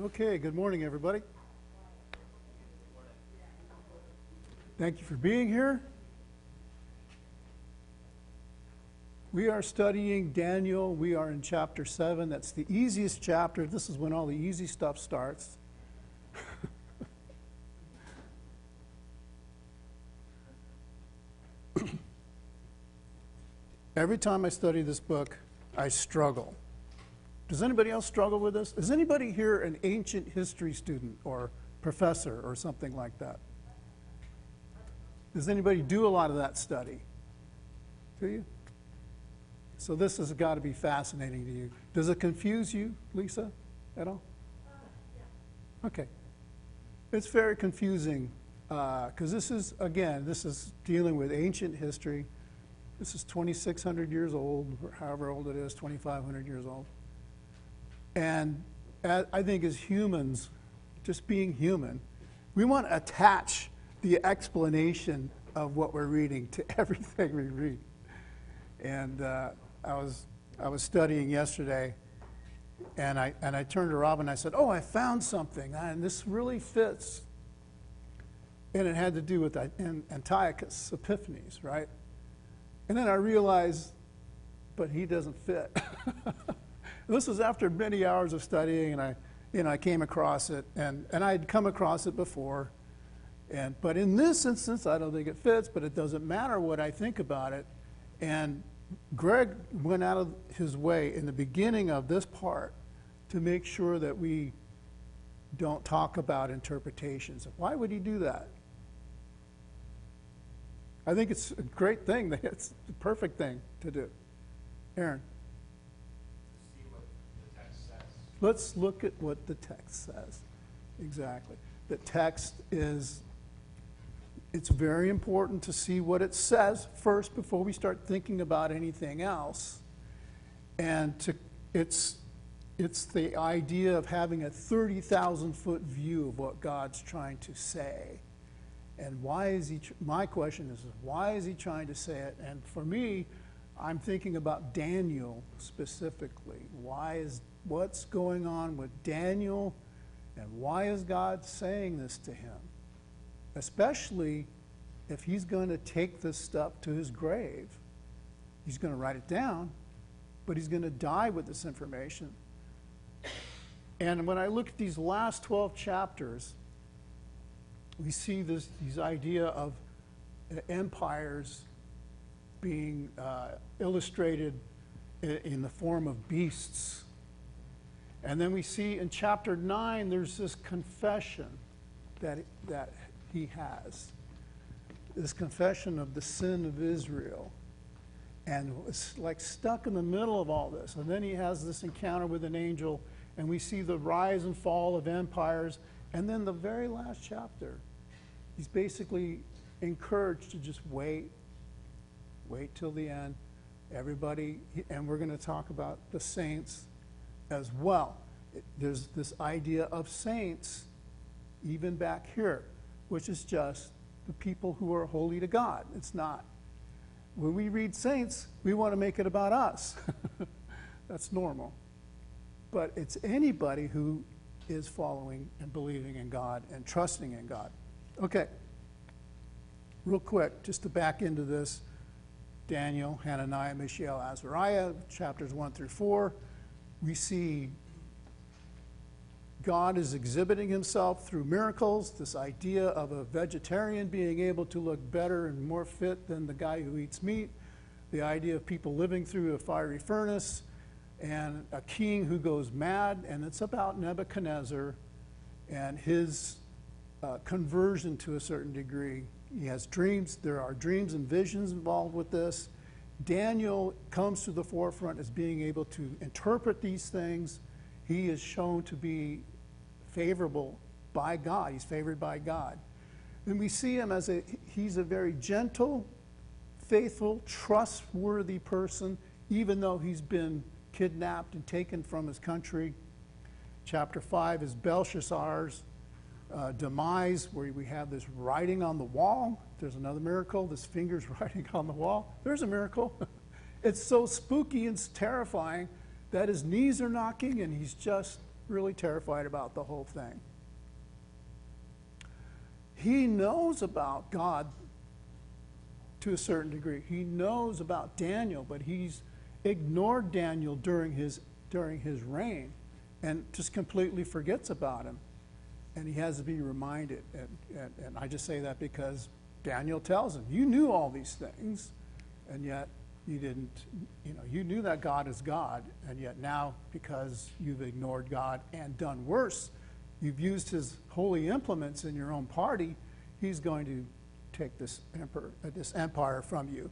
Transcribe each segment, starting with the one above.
Okay, good morning, everybody. Thank you for being here. We are studying Daniel. We are in chapter 7. That's the easiest chapter. This is when all the easy stuff starts. Every time I study this book, I struggle. Does anybody else struggle with this? Is anybody here an ancient history student or professor or something like that? Does anybody do a lot of that study? Do you? So this has got to be fascinating to you. Does it confuse you, Lisa, at all? Yeah. Okay. It's very confusing because this is dealing with ancient history. This is 2,600 years old, or however old it is, 2,500 years old. And I think as humans, just being human, we want to attach the explanation of what we're reading to everything we read. And I was studying yesterday, and I turned to Rob and I said, "Oh, I found something, and this really fits." And it had to do with Antiochus Epiphanes, right? And then I realized, but he doesn't fit. This was after many hours of studying, and I came across it, and I'd come across it before. But in this instance, I don't think it fits, but it doesn't matter what I think about it. And Greg went out of his way in the beginning of this part to make sure that we don't talk about interpretations. Why would he do that? I think it's a great thing. It's the perfect thing to do. Aaron? See what the text says. Let's look at what the text says. Exactly. The text is, it's very important to see what it says first before we start thinking about anything else. And it's the idea of having a 30,000-foot view of what God's trying to say. And why is he, my question is, why is he trying to say it? And for me, I'm thinking about Daniel specifically. What's going on with Daniel, and why is God saying this to him? Especially if he's going to take this stuff to his grave. He's going to write it down, but he's going to die with this information. And when I look at these last 12 chapters, we see this idea of empires being illustrated in the form of beasts. And then we see in chapter 9, there's this confession that he has. This confession of the sin of Israel. And it's like stuck in the middle of all this. And then he has this encounter with an angel, and we see the rise and fall of empires. And then the very last chapter, he's basically encouraged to just wait till the end. Everybody, and we're going to talk about the saints as well. There's this idea of saints, even back here, which is just the people who are holy to God. It's not. When we read saints, we want to make it about us. That's normal. But it's anybody who is following and believing in God and trusting in God. Okay. Real quick, just to back into this, Daniel, Hananiah, Mishael, Azariah, chapters 1 through 4, we see God is exhibiting himself through miracles, this idea of a vegetarian being able to look better and more fit than the guy who eats meat, the idea of people living through a fiery furnace, and a king who goes mad, and it's about Nebuchadnezzar and his conversion to a certain degree. He has dreams. There are dreams and visions involved with this. Daniel comes to the forefront as being able to interpret these things. He is shown to be favorable by God. He's favored by God. And we see him as he's a very gentle, faithful, trustworthy person, even though he's been kidnapped and taken from his country. Chapter 5 is Belshazzar's demise, where we have this writing on the wall. There's another miracle. This finger's writing on the wall. There's a miracle. It's so spooky and terrifying that his knees are knocking, and he's just really terrified about the whole thing. He knows about God to a certain degree. He knows about Daniel, but he's ignored Daniel during his reign and just completely forgets about him. And he has to be reminded. And I just say that because Daniel tells him, you knew all these things, and yet you didn't, you knew that God is God, and yet now, because you've ignored God and done worse, you've used his holy implements in your own party, he's going to take this empire from you.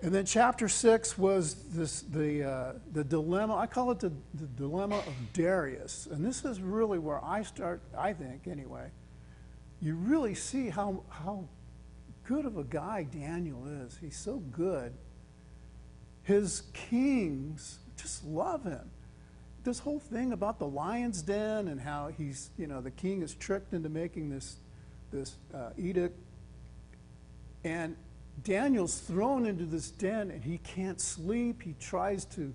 And then chapter 6 was the dilemma. I call it the dilemma of Darius. And this is really where I start, I think, anyway. You really see how good of a guy Daniel is. He's so good. His kings just love him. This whole thing about the lion's den and how he's, the king is tricked into making this edict. And Daniel's thrown into this den and he can't sleep. He tries to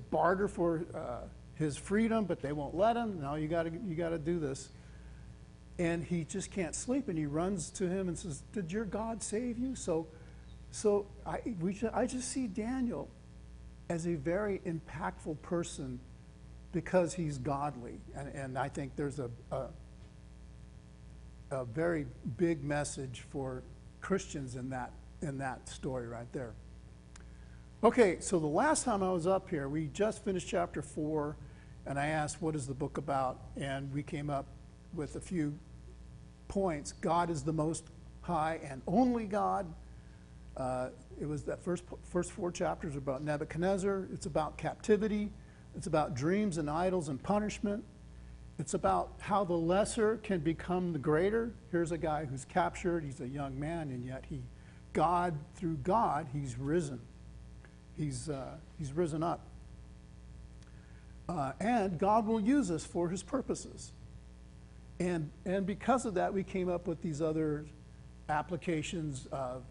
barter for his freedom, but they won't let him. No, you got to do this. And he just can't sleep, and he runs to him and says, "Did your God save you?" So I just see Daniel as a very impactful person because he's godly, and I think there's a very big message for Christians in that story right there. Okay, so the last time I was up here, we just finished chapter 4, and I asked, what is the book about? And we came up with a few points. God is the most high and only God. It was that first 4 chapters are about Nebuchadnezzar. It's about captivity. It's about dreams and idols and punishment. It's about how the lesser can become the greater. Here's a guy who's captured. He's a young man, and yet through God, he's risen. He's risen up. And God will use us for his purposes. And because of that, we came up with these other applications of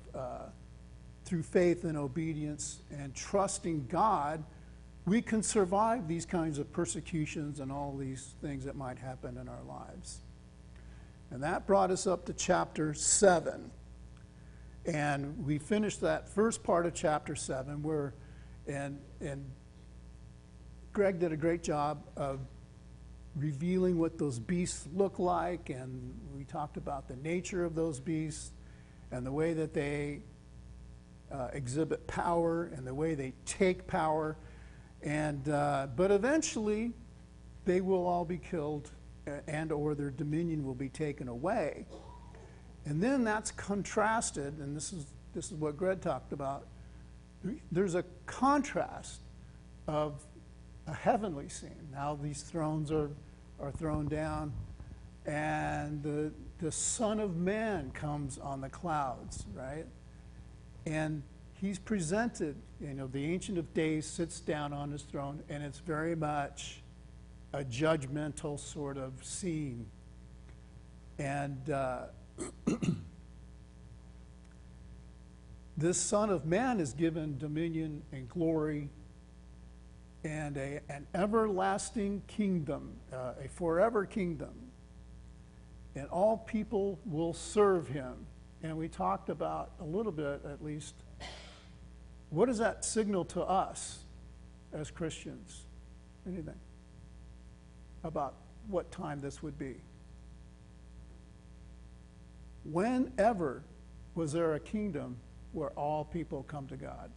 through faith and obedience and trusting God, we can survive these kinds of persecutions and all these things that might happen in our lives. And that brought us up to chapter 7. And we finished that first part of chapter 7 and Greg did a great job of revealing what those beasts look like, and we talked about the nature of those beasts and the way that they exhibit power and the way they take power. And but eventually they will all be killed and or their dominion will be taken away. And then that's contrasted, and this is what Greg talked about. There's a contrast of a heavenly scene. Now these thrones are thrown down, and the Son of Man comes on the clouds, right? And he's presented, the Ancient of Days sits down on his throne, and it's very much a judgmental sort of scene. And this Son of Man is given dominion and glory and an everlasting kingdom, a forever kingdom. And all people will serve him. And we talked about a little bit, at least, what does that signal to us as Christians? Anything about what time this would be? Whenever was there a kingdom where all people come to God?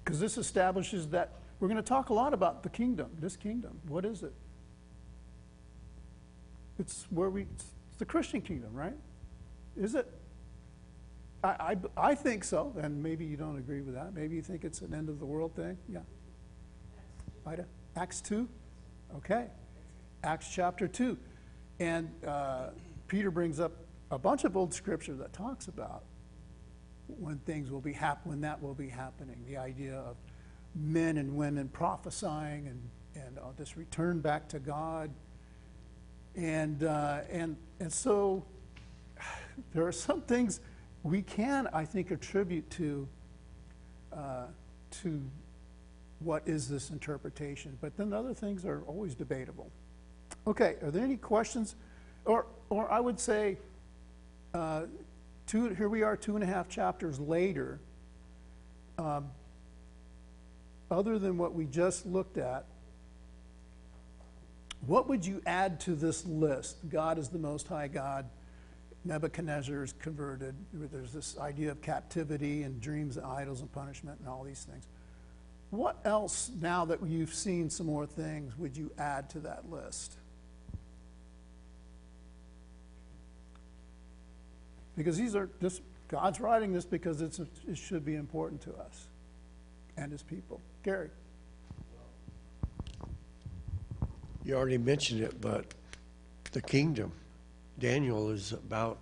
Because this establishes that we're going to talk a lot about the kingdom, this kingdom. What is it? It's the Christian kingdom, right? Is it? I think so, and maybe you don't agree with that. Maybe you think it's an end of the world thing. Yeah. Ida? Acts 2? Okay. Acts chapter 2. And Peter brings up a bunch of old scripture that talks about when things will be when that will be happening. The idea of men and women prophesying and this return back to God. And so there are some things we can, I think, attribute to what is this interpretation? But then other things are always debatable. Okay, are there any questions? Or I would say, here we are 2.5 chapters later. Other than what we just looked at, what would you add to this list? God is the Most High God. Nebuchadnezzar is converted. There's this idea of captivity and dreams and idols and punishment and all these things. What else, now that you've seen some more things, would you add to that list? Because God's writing this because it should be important to us and his people. Gary. You already mentioned it, but the kingdom. Daniel is about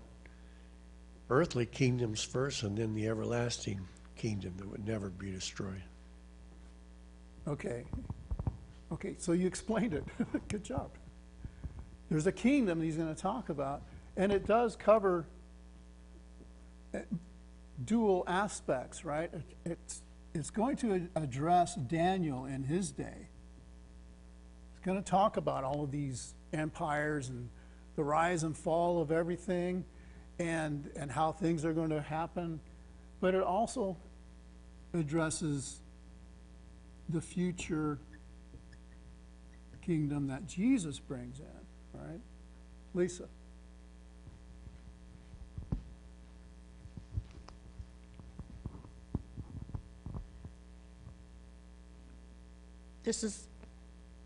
earthly kingdoms first and then the everlasting kingdom that would never be destroyed. Okay, so you explained it. Good job. There's a kingdom he's going to talk about, and it does cover dual aspects, right? It's going to address Daniel in his day. It's going to talk about all of these empires and the rise and fall of everything and how things are going to happen. But it also addresses the future kingdom that Jesus brings in, right? Lisa.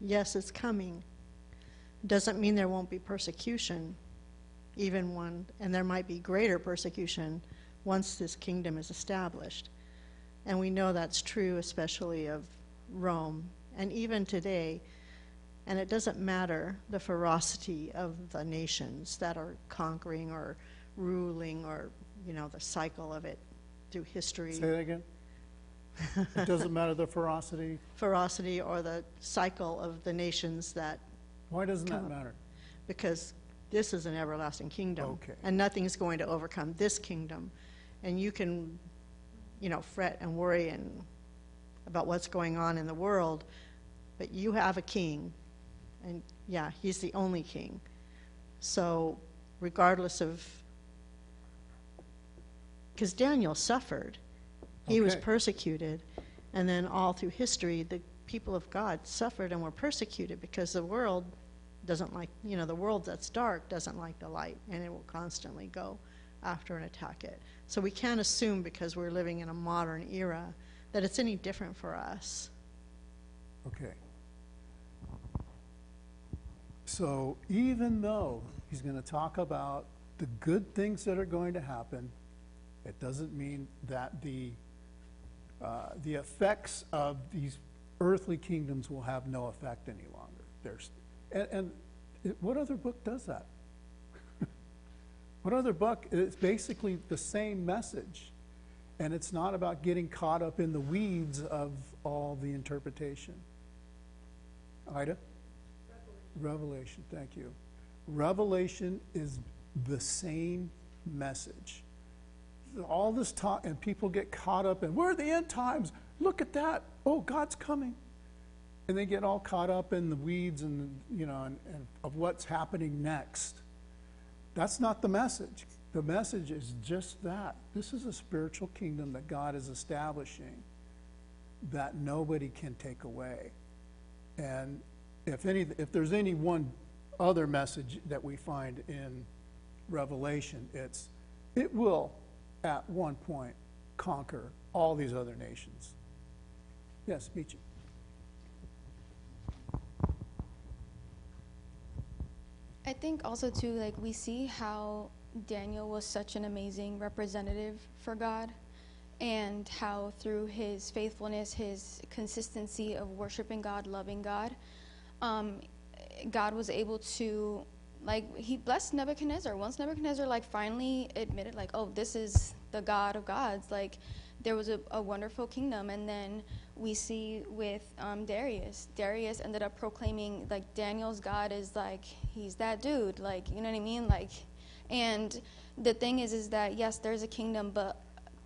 Yes, it's coming. Doesn't mean there won't be persecution, and there might be greater persecution once this kingdom is established. And we know that's true, especially of Rome, and even today. And it doesn't matter the ferocity of the nations that are conquering or ruling, or, the cycle of it through history. Say that again. It doesn't matter the ferocity. Ferocity or the cycle of the nations that. Why doesn't that matter? Because this is an everlasting kingdom. Okay. And nothing's going to overcome this kingdom. And you can, fret and worry about what's going on in the world, but you have a king. And yeah, he's the only king. So regardless of, because Daniel suffered. He was persecuted, and then all through history, the people of God suffered and were persecuted because the world doesn't like, the world that's dark doesn't like the light, and it will constantly go after and attack it. So we can't assume, because we're living in a modern era, that it's any different for us. Okay. So even though he's going to talk about the good things that are going to happen, it doesn't mean that the effects of these earthly kingdoms will have no effect any longer. What other book does that? What other book? It's basically the same message, and it's not about getting caught up in the weeds of all the interpretation. Ida? Revelation, thank you. Revelation is the same message. All this talk, and people get caught up in, where are the end times? Look at that. Oh, God's coming. And they get all caught up in the weeds and of what's happening next. That's not the message. The message is just that. This is a spiritual kingdom that God is establishing that nobody can take away. And if there's any one other message that we find in Revelation, it will at one point conquer all these other nations. Yes, Michi. I think also too, like, we see how Daniel was such an amazing representative for God, and how through his faithfulness, his consistency of worshiping God, loving God, God was able to, he blessed Nebuchadnezzar. Once Nebuchadnezzar finally admitted, oh, this is the God of gods, there was a wonderful kingdom. And then we see with Darius ended up proclaiming Daniel's God is he's that dude, you know what I mean? And the thing is that yes, there's a kingdom, but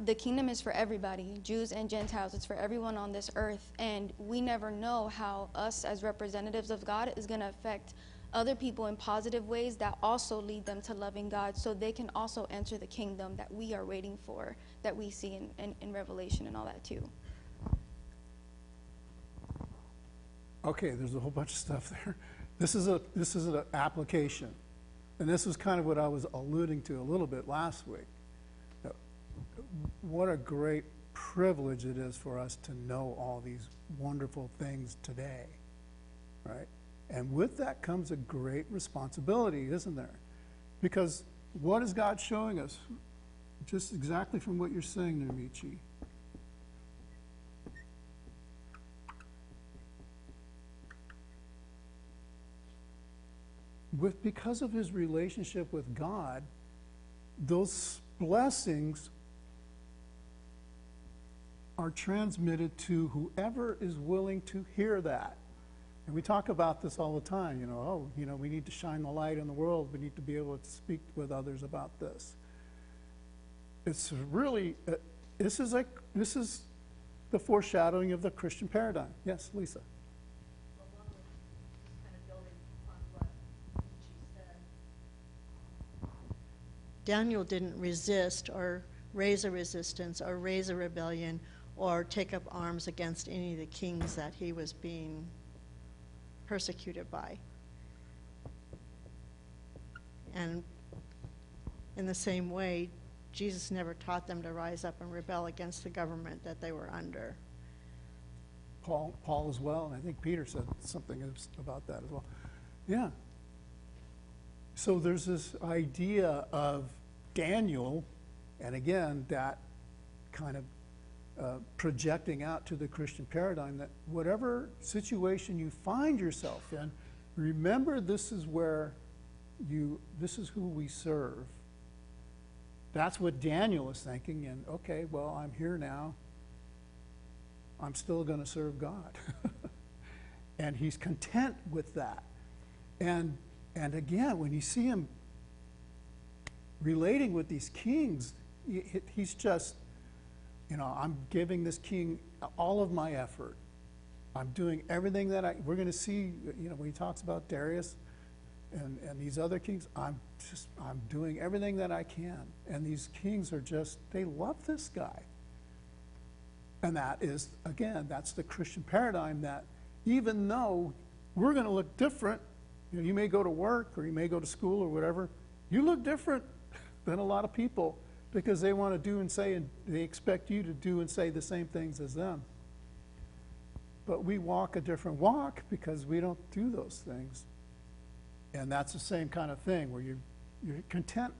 the kingdom is for everybody, Jews and Gentiles. It's for everyone on this earth. And we never know how us as representatives of God is going to affect other people in positive ways that also lead them to loving God, so they can also enter the kingdom that we are waiting for, that we see in Revelation and all that too. Okay, there's a whole bunch of stuff there. This is an application, and this is kind of what I was alluding to a little bit last week. What a great privilege it is for us to know all these wonderful things today, right? And with that comes a great responsibility, isn't there? Because what is God showing us? Just exactly from what you're saying there, Michi. Because of his relationship with God, those blessings are transmitted to whoever is willing to hear that. And we talk about this all the time, we need to shine the light in the world. We need to be able to speak with others about this. It's really, this is the foreshadowing of the Christian paradigm. Yes, Lisa. Well, one was kind of building on what she said. Daniel didn't resist or raise a resistance or raise a rebellion or take up arms against any of the kings that he was being persecuted by. And in the same way, Jesus never taught them to rise up and rebel against the government that they were under. Paul as well, and I think Peter said something about that as well. Yeah. So there's this idea of Daniel, and again, that kind of projecting out to the Christian paradigm, that whatever situation you find yourself in, remember this is who we serve. That's what Daniel is thinking, and okay, well, I'm here now. I'm still going to serve God. And he's content with that. And again, when you see him relating with these kings, he's just, I'm giving this king all of my effort. I'm doing everything that we're going to see, when he talks about Darius and these other kings, I'm doing everything that I can. And these kings are just, they love this guy. And that is, again, that's the Christian paradigm, that even though we're going to look different, you may go to work or you may go to school or whatever, you look different than a lot of people, because they want to do and say, and they expect you to do and say the same things as them. But we walk a different walk because we don't do those things. And that's the same kind of thing, where you're content,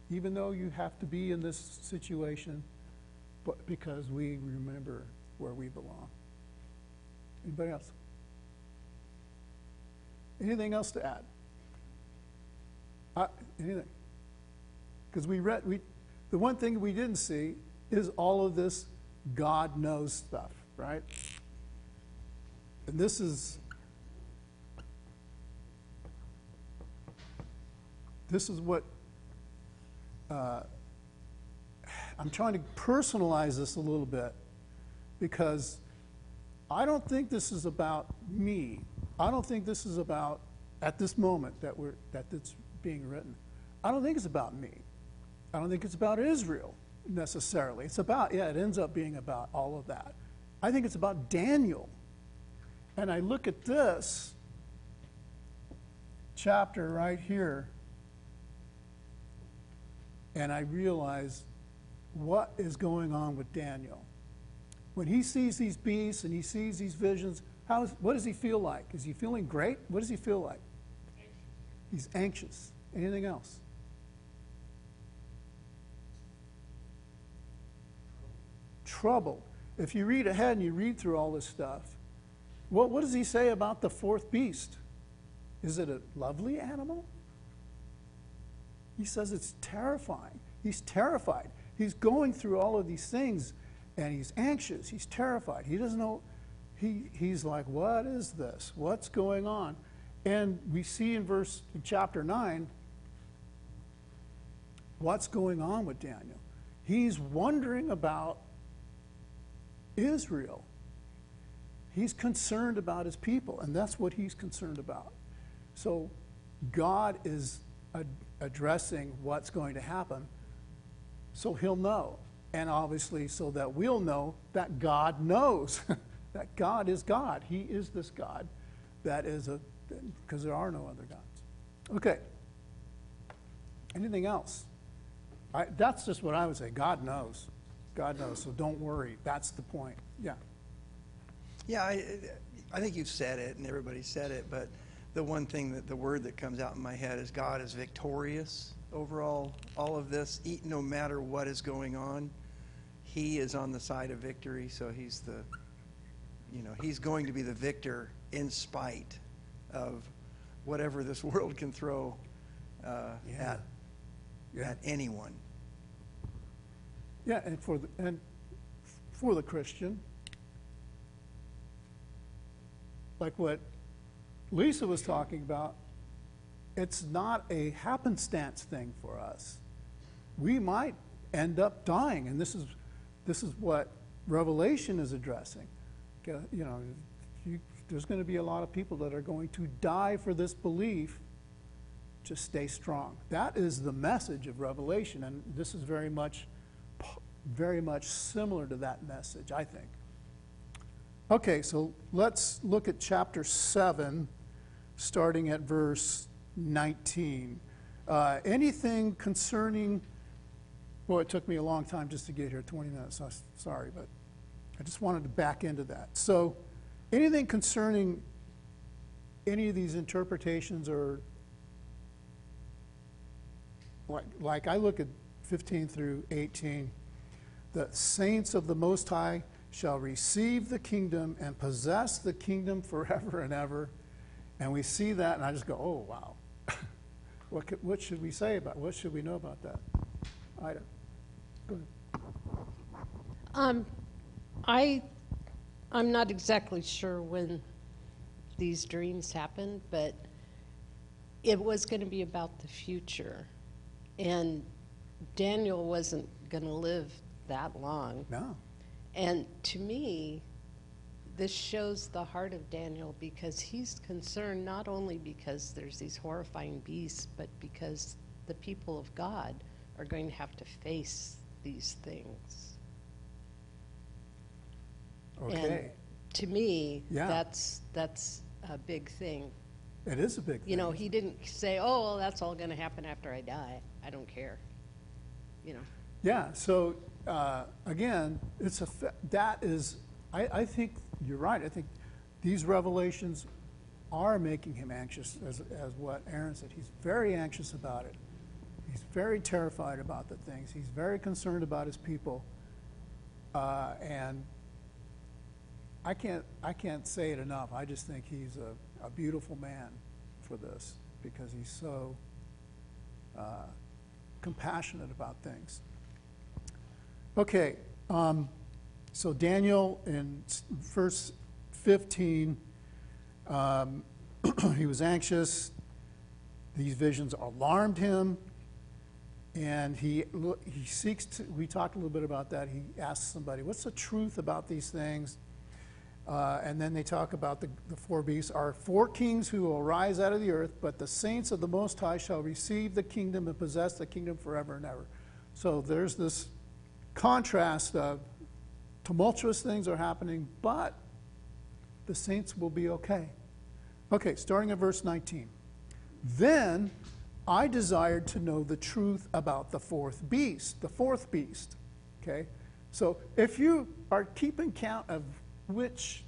even though you have to be in this situation, but because we remember where we belong. Anybody else? Anything else to add? Anything? Because the one thing we didn't see is all of this God knows stuff, right? And this is what I'm trying to personalize this a little bit, because I don't think this is about me. I don't think this is about, at this moment that it's being written, I don't think it's about me. I don't think it's about Israel necessarily. It's about, it ends up being about all of that. I think it's about Daniel. And I look at this chapter right here, and I realize what is going on with Daniel. When he sees these beasts and he sees these visions, what does he feel like? Is he feeling great? What does he feel like? He's anxious. Anything else? Troubled. If you read ahead and you read through all this stuff, what does he say about the fourth beast? Is it a lovely animal? He says it's terrifying. He's terrified. He's going through all of these things, and he's anxious. He's terrified. He doesn't know. He's like, what is this? What's going on? And we see in chapter 9, what's going on with Daniel. He's wondering about Israel. He's concerned about his people, and that's what he's concerned about. So God is addressing what's going to happen, so he'll know. And obviously, so that we'll know that God knows that God is God. He is this God that is because there are no other gods. Okay. Anything else? That's just what I would say. God knows. God knows, so don't worry. That's the point. Yeah. Yeah, I think you've said it, and everybody said it, but the one thing that the word that comes out in my head is God is victorious over all of this. No matter what is going on, he is on the side of victory, so he's he's going to be the victor in spite of whatever this world can throw at anyone. Yeah, and for the Christian, like what Lisa was talking about, it's not a happenstance thing for us. We might end up dying, and this is what Revelation is addressing. There's going to be a lot of people that are going to die for this belief. Just stay strong. That is the message of Revelation, and this is very much similar to that message, I think. Okay, so let's look at chapter 7, starting at verse 19. Anything concerning, well, it took me a long time just to get here, 20 minutes, so sorry, but I just wanted to back into that. So anything concerning any of these interpretations, or like I look at 15 through 18, the saints of the Most High shall receive the kingdom and possess the kingdom forever and ever. And we see that, and I just go, oh, wow. What should we say about, what should we know about that? Ida, go ahead. I'm not exactly sure when these dreams happened, but it was going to be about the future. And Daniel wasn't going to live that long. No. And to me, this shows the heart of Daniel, because he's concerned not only because there's these horrifying beasts, but because the people of God are going to have to face these things. Okay. And to me, Yeah. that's a big thing. It is a big thing. You know, he didn't say, oh, well, that's all going to happen after I die. I don't care. You know. Yeah, so again, I think you're right. I think these revelations are making him anxious, as what Aaron said. He's very anxious about it. He's very terrified about the things. He's very concerned about his people. And I can't say it enough. I just think he's a beautiful man for this, because he's so compassionate about things. Okay, so Daniel in verse 15, he was anxious. These visions alarmed him, and he seeks to, we talked a little bit about that. He asks somebody, what's the truth about these things? And then they talk about the four beasts are four kings who will rise out of the earth, but the saints of the Most High shall receive the kingdom and possess the kingdom forever and ever. So there's this contrast of tumultuous things are happening, but the saints will be okay. Okay, starting at verse 19. Then I desired to know the truth about the fourth beast. The fourth beast. Okay? So if you are keeping count of which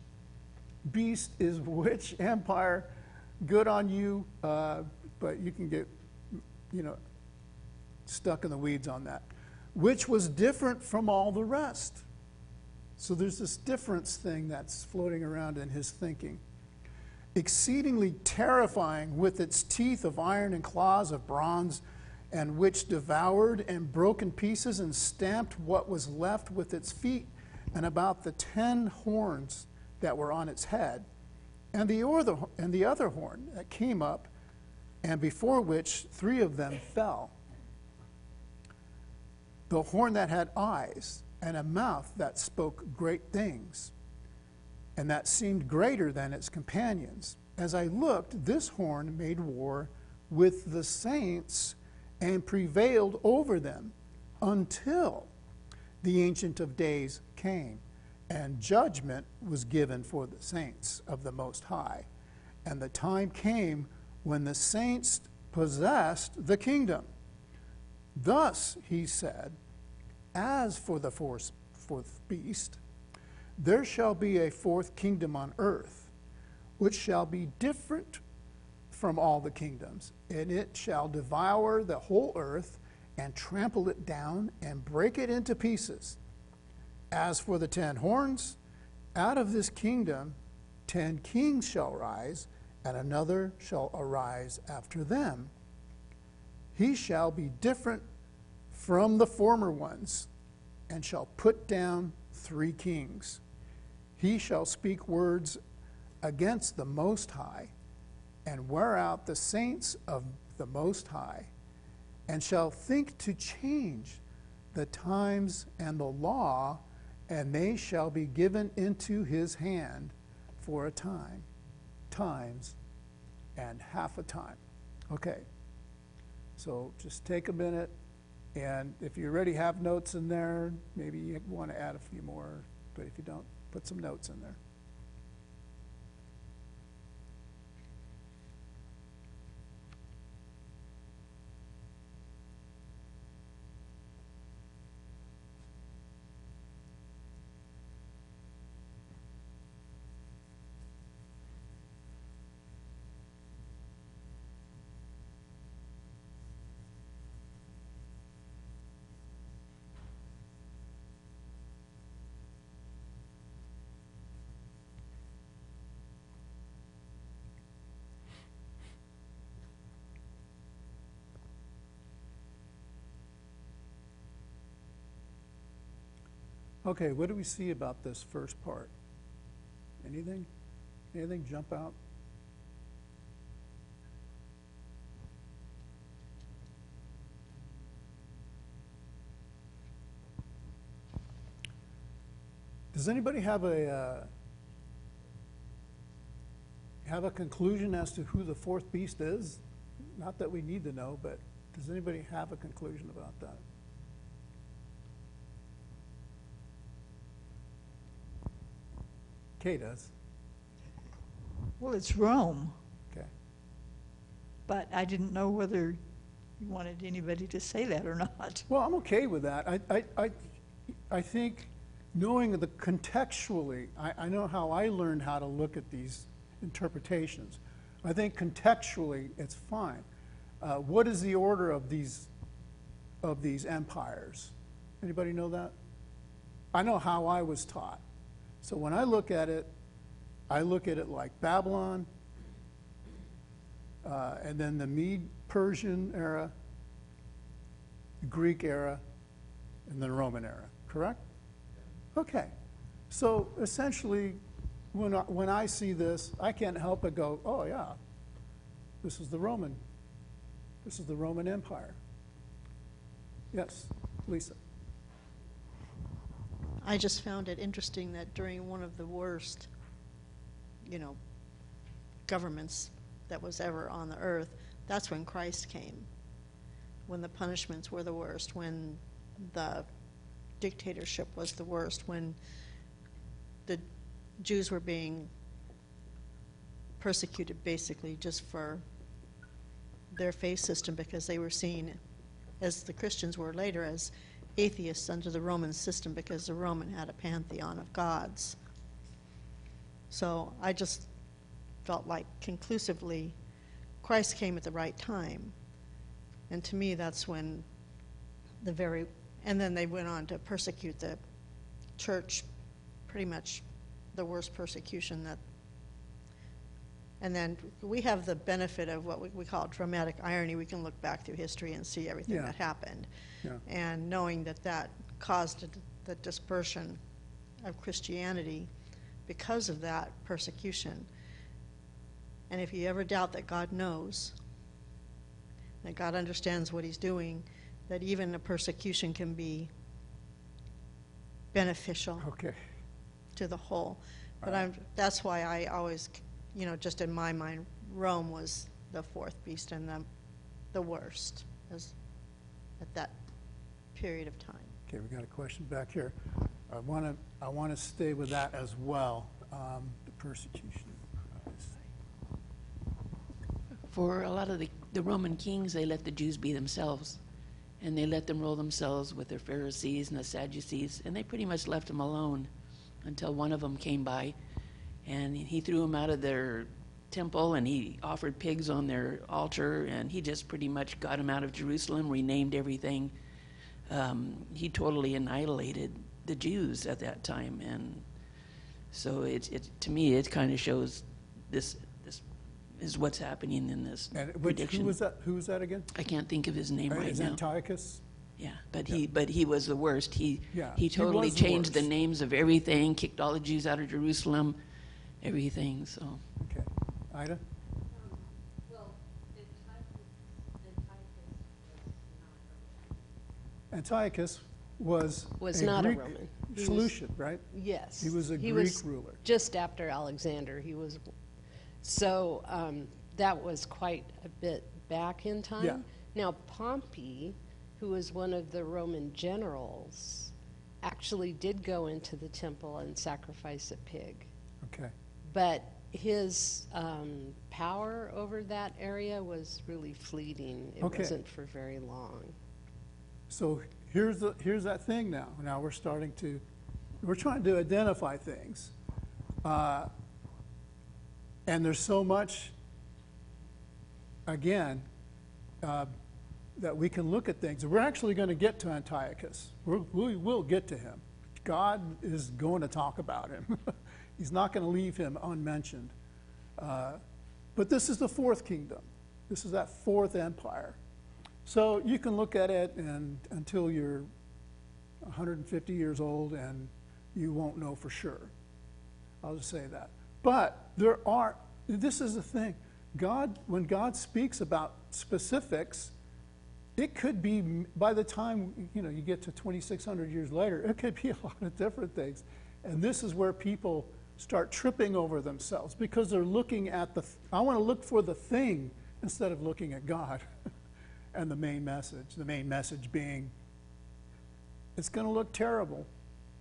beast is which empire, good on you, but you can get, stuck in the weeds on that. Which was different from all the rest. So there's this difference thing that's floating around in his thinking. Exceedingly terrifying, with its teeth of iron and claws of bronze, and which devoured and broke in pieces and stamped what was left with its feet, and about the 10 horns that were on its head, and the other horn that came up, and before which 3 of them fell. the horn that had eyes and a mouth that spoke great things, and that seemed greater than its companions. As I looked, this horn made war with the saints and prevailed over them until the Ancient of Days came, and judgment was given for the saints of the Most High. And the time came when the saints possessed the kingdom. Thus, he said, as for the fourth beast, there shall be a fourth kingdom on earth, which shall be different from all the kingdoms, and it shall devour the whole earth and trample it down and break it into pieces. As for the 10 horns, out of this kingdom 10 kings shall rise, and another shall arise after them. He shall be different from the former ones, and shall put down 3 kings. He shall speak words against the Most High, and wear out the saints of the Most High, and shall think to change the times and the law, and they shall be given into his hand for a time, times, and half a time. Okay, so just take a minute, and if you already have notes in there, maybe you want to add a few more, but if you don't, put some notes in there. Okay, what do we see about this first part? Anything? Anything jump out? Does anybody have a conclusion as to who the fourth beast is? Not that we need to know, but does anybody have a conclusion about that? Kay does. Well, it's Rome, Okay. but I didn't know whether you wanted anybody to say that or not. Well, I'm okay with that. I think knowing the contextually, I know how I learned how to look at these interpretations. I think contextually it's fine. What is the order of these empires? Anybody know that? I know how I was taught. So when I look at it like Babylon, and then the Mede-Persian era, the Greek era, and the Roman era, correct? Okay. So essentially, when I see this, I can't help but go, oh yeah, this is the Roman Empire. Yes, Lisa. I just found it interesting that during one of the worst, governments that was ever on the earth, that's when Christ came, when the punishments were the worst, when the dictatorship was the worst, when the Jews were being persecuted basically just for their faith system, because they were seen, as the Christians were later, as atheists under the Roman system, because the Roman had a pantheon of gods. So I just felt like conclusively Christ came at the right time. And to me, that's when and then they went on to persecute the church, pretty much the worst persecution and then we have the benefit of what we call dramatic irony. We can look back through history and see everything that happened. Yeah. And knowing that caused the dispersion of Christianity because of that persecution. And if you ever doubt that God knows, that God understands what he's doing, that even a persecution can be beneficial Okay. to the whole. But that's why I always, just in my mind, Rome was the fourth beast and the worst at that period of time. Okay, we got a question back here. I want to stay with that as well, the persecution. For a lot of the Roman kings, they let the Jews be themselves. And they let them roll themselves with their Pharisees and the Sadducees. And they pretty much left them alone until one of them came by. And he threw them out of their temple, and he offered pigs on their altar. And he just pretty much got them out of Jerusalem, renamed everything. He totally annihilated the Jews at that time. And so to me, it kind of shows this is what's happening in this prediction. Who was that again? I can't think of his name right Is now. Antiochus? Yeah, but he was the worst. He totally was the changed the worst. names of everything, kicked all the Jews out of Jerusalem, everything. So Okay. Ida? Well, Antiochus was not a Greek Roman. Seleucid, right? Yes. He was a Greek ruler. Just after Alexander. So that was quite a bit back in time. Yeah. Now, Pompey, who was one of the Roman generals, actually did go into the temple and sacrifice a pig. Okay. But his power over that area was really fleeting. It Okay. wasn't for very long. So here's that thing now. Now we're trying to identify things. And there's so much, again, that we can look at things. We're actually going to get to Antiochus. We will get to him. God is going to talk about him. He's not going to leave him unmentioned. But this is the fourth kingdom. This is that fourth empire. So you can look at it until you're 150 years old, and you won't know for sure. I'll just say that. But this is the thing. When God speaks about specifics, it could be, by the time you get to 2,600 years later, it could be a lot of different things. And this is where people start tripping over themselves because they're looking at I want to look for the thing instead of looking at God and the main message. The main message being, it's going to look terrible,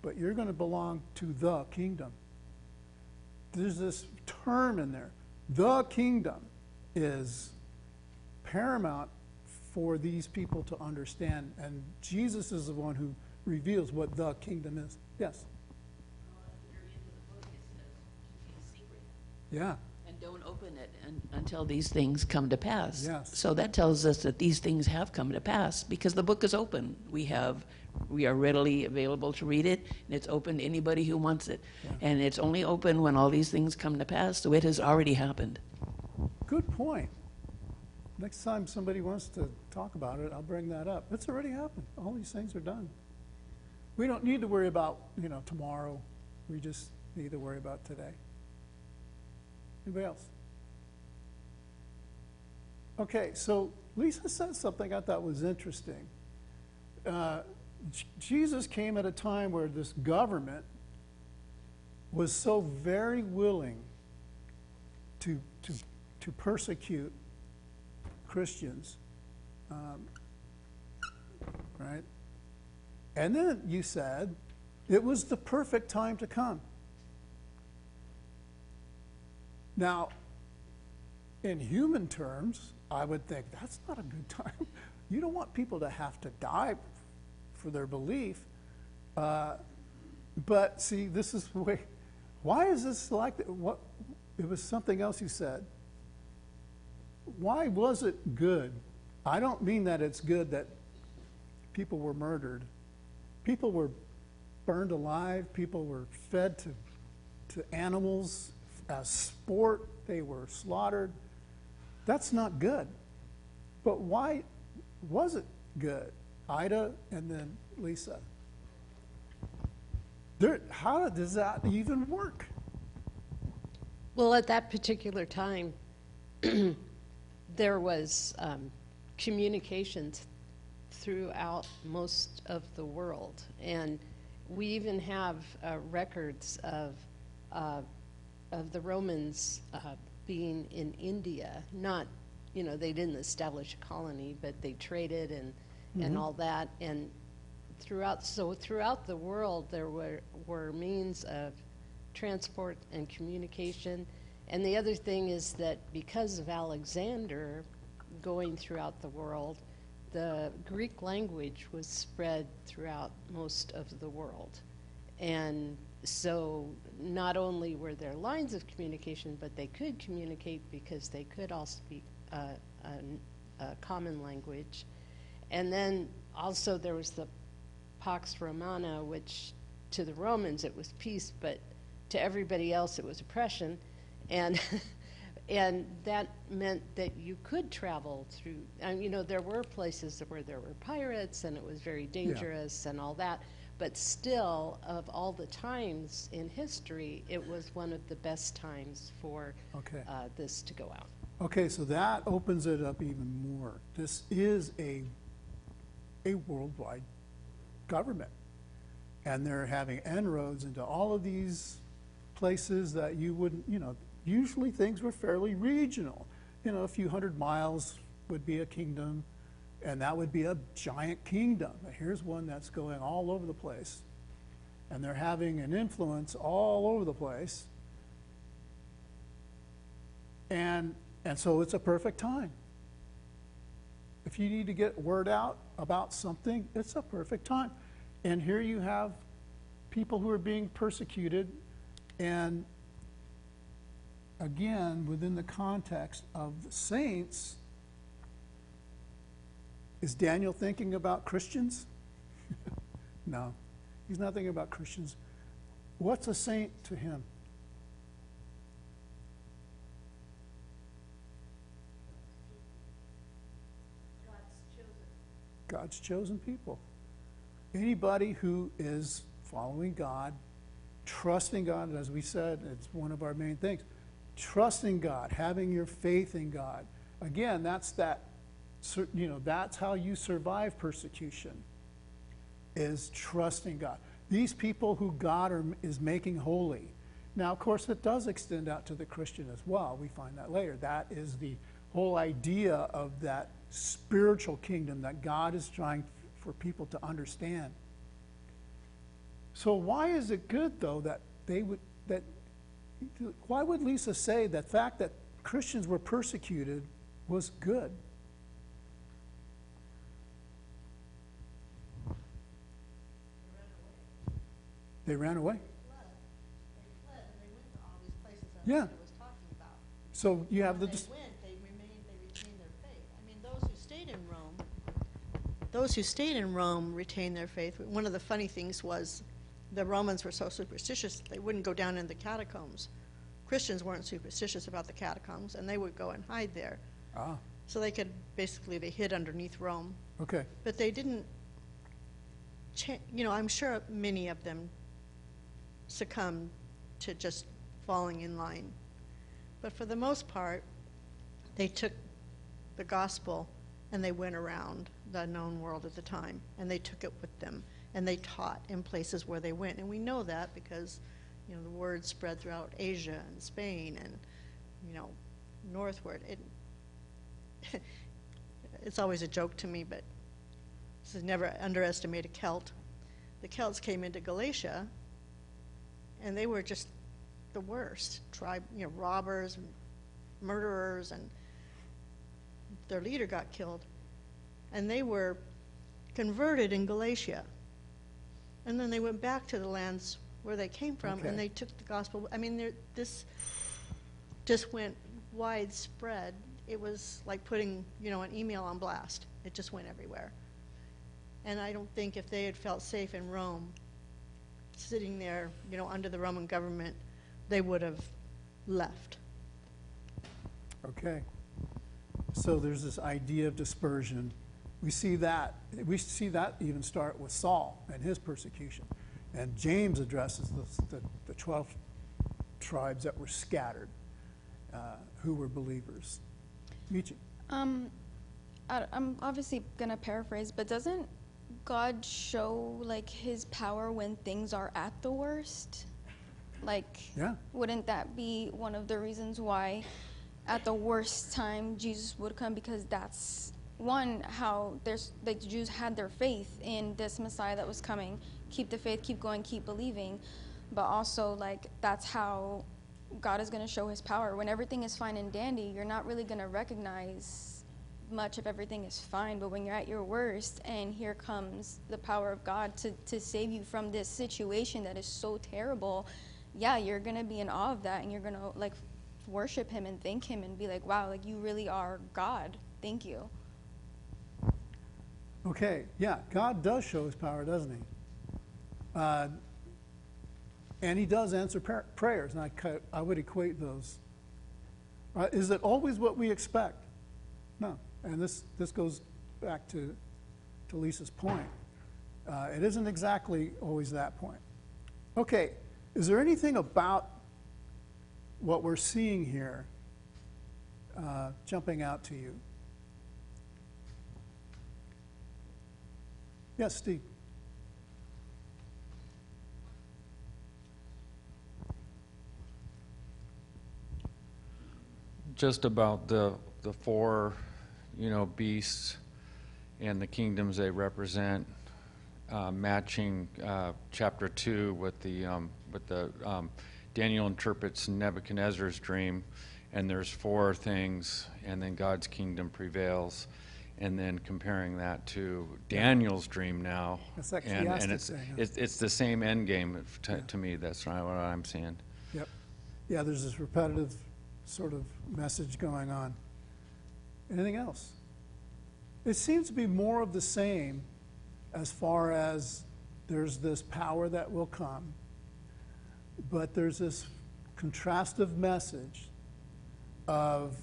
but you're going to belong to the kingdom. There's this term in there. The kingdom is paramount for these people to understand, and Jesus is the one who reveals what the kingdom is. Yes? Yeah. and don't open it until these things come to pass. Yes. So that tells us that these things have come to pass because the book is open. We are readily available to read it, and it's open to anybody who wants it. Yeah. And it's only open when all these things come to pass, so it has already happened. Good point. Next time somebody wants to talk about it, I'll bring that up. It's already happened. All these things are done. We don't need to worry about, tomorrow. We just need to worry about today. Anybody else? Okay, so Lisa said something I thought was interesting. Jesus came at a time where this government was so very willing to persecute Christians, right? And then you said it was the perfect time to come. Now, in human terms, I would think that's not a good time. You don't want people to have to die for their belief. But see, this is the way. Why is this like that? What? It was something else you said. Why was it good? I don't mean that it's good that people were murdered. People were burned alive. People were fed to animals as sport. They were slaughtered. That's not good. But why was it good? Ida and then Lisa. How does that even work? Well, at that particular time, there was communications throughout most of the world. And we even have records of the Romans being in India. Not, they didn't establish a colony, but they traded and all that. And throughout the world, there were means of transport and communication. And the other thing is that because of Alexander going throughout the world, the Greek language was spread throughout most of the world. And so not only were there lines of communication, but they could communicate because they could all speak a common language. And then also there was the Pax Romana, which to the Romans it was peace, but to everybody else it was oppression. And and that meant that you could travel through, there were places where there were pirates and it was very dangerous and all that, but still, of all the times in history, it was one of the best times for this to go out. Okay, so that opens it up even more. This is a worldwide government, and they're having inroads into all of these places that you wouldn't, usually things were fairly regional. A few 100 miles would be a kingdom, and that would be a giant kingdom. But here's one that's going all over the place, and they're having an influence all over the place. And so it's a perfect time. If you need to get word out about something, it's a perfect time. And here you have people who are being persecuted, and again, within the context of the saints, is Daniel thinking about Christians? No, he's not thinking about Christians. What's a saint to him? God's chosen people. Anybody who is following God, trusting God, as we said, it's one of our main things. Trusting God, having your faith in God. Again, that's how you survive persecution, is trusting God. These people who God is making holy. Now, of course, it does extend out to the Christian as well. We find that later. That is the whole idea of that spiritual kingdom that God is trying for people to understand. So why is it good, though, why would Lisa say that fact that Christians were persecuted was good? They ran away. They fled and they went to all these places that Yeah. Lisa was talking about. So you have When the they went, they retained their faith. I mean, those who stayed in Rome retained their faith. One of the funny things was the Romans were so superstitious they wouldn't go down in the catacombs. Christians weren't superstitious about the catacombs, and they would go and hide there. Ah, So they hid underneath Rome. okay. But they didn't, I'm sure many of them succumbed to just falling in line. But for the most part, they took the gospel and they went around the known world at the time, and they took it with them, and they taught in places where they went. And we know that because, the word spread throughout Asia and Spain and, northward. It's always a joke to me, but this is never underestimate a Celt. The Celts came into Galatia, and they were just the worst tribe, robbers, and murderers, and their leader got killed. And they were converted in Galatia. And then they went back to the lands where they came from, Okay. and they took the gospel. I mean, this just went widespread. It was like putting, an email on blast. It just went everywhere. And I don't think if they had felt safe in Rome, sitting there, under the Roman government, they would have left. Okay. So there's this idea of dispersion. We see that even start with Saul and his persecution. And James addresses the 12 tribes that were scattered, who were believers. Michi. I'm obviously gonna paraphrase, but doesn't God show like his power when things are at the worst? Like, Yeah. wouldn't that be one of the reasons why at the worst time Jesus would come? Because that's one, how there's like the Jews had their faith in this Messiah that was coming. Keep the faith, keep going, keep believing. But also like that's how God is gonna show his power. When everything is fine and dandy, you're not really gonna recognize much if everything is fine, but when you're at your worst and here comes the power of God to save you from this situation that is so terrible, yeah, you're gonna be in awe of that, and you're gonna like worship him and thank him and be like, wow, like you really are God. Thank you. Okay, yeah, God does show his power, doesn't he? And he does answer prayers, and I would equate those. Is it always what we expect? No. And this goes back to Lisa's point. It isn't exactly always that point. Okay, is there anything about what we're seeing here jumping out to you? Yes, Steve. Just about the four, beasts and the kingdoms they represent, matching chapter 2 with the Daniel interprets Nebuchadnezzar's dream, and there's four things, and then God's kingdom prevails, and then comparing that to Daniel's dream now, That's actually and thing, it's the same end game to me. That's not what I'm seeing. Yep. Yeah, there's this repetitive sort of message going on. Anything else? It seems to be more of the same as far as there's this power that will come, but there's this contrastive message of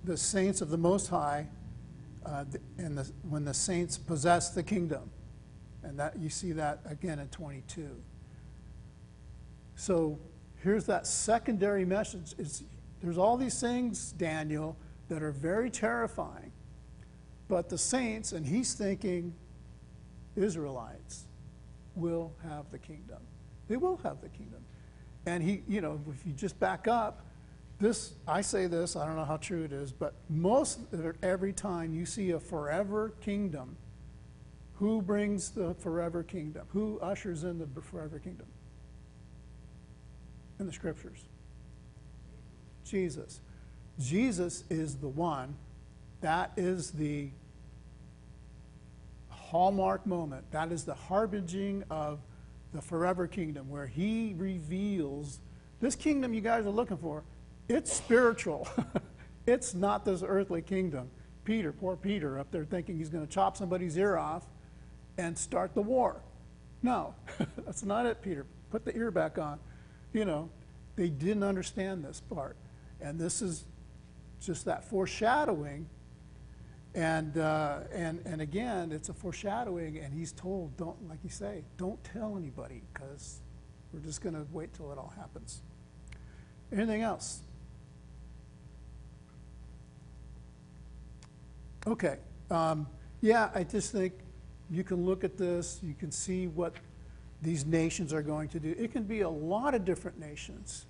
the saints of the Most High when the saints possess the kingdom. And that you see that again in 22. So here's that secondary message. There's all these things, Daniel, that are very terrifying. But the saints, and he's thinking Israelites, will have the kingdom. They will have the kingdom. And he, if you just back up, I say this, I don't know how true it is, but every time you see a forever kingdom, who brings the forever kingdom? Who ushers in the forever kingdom? In the scriptures. Jesus. Jesus is the one. That is the hallmark moment. That is the harbinging of the forever kingdom, where he reveals this kingdom you guys are looking for. It's spiritual. It's not this earthly kingdom. Poor Peter, up there thinking he's going to chop somebody's ear off and start the war. No, that's not it, Peter. Put the ear back on. They didn't understand this part. And this is just that foreshadowing. And again, it's a foreshadowing, and he's told, like you say, don't tell anybody, because we're just going to wait till it all happens. Anything else? Okay. Yeah, I just think you can look at this, you can see what these nations are going to do. It can be a lot of different nations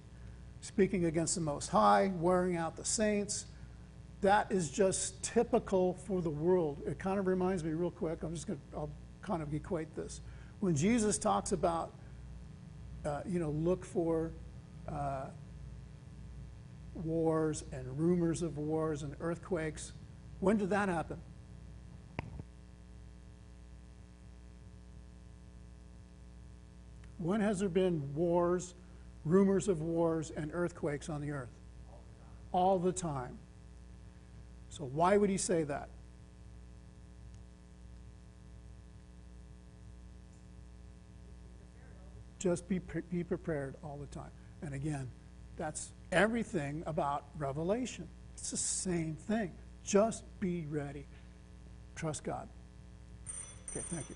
speaking against the Most High, wearing out the saints. That is just typical for the world. It kind of reminds me real quick, I'll kind of equate this. When Jesus talks about, look for wars and rumors of wars and earthquakes, when did that happen? When has there been wars, rumors of wars, and earthquakes on the earth? All the time. So why would he say that? Just be prepared all the time. And again, that's everything about Revelation. It's the same thing. Just be ready. Trust God. Okay, thank you.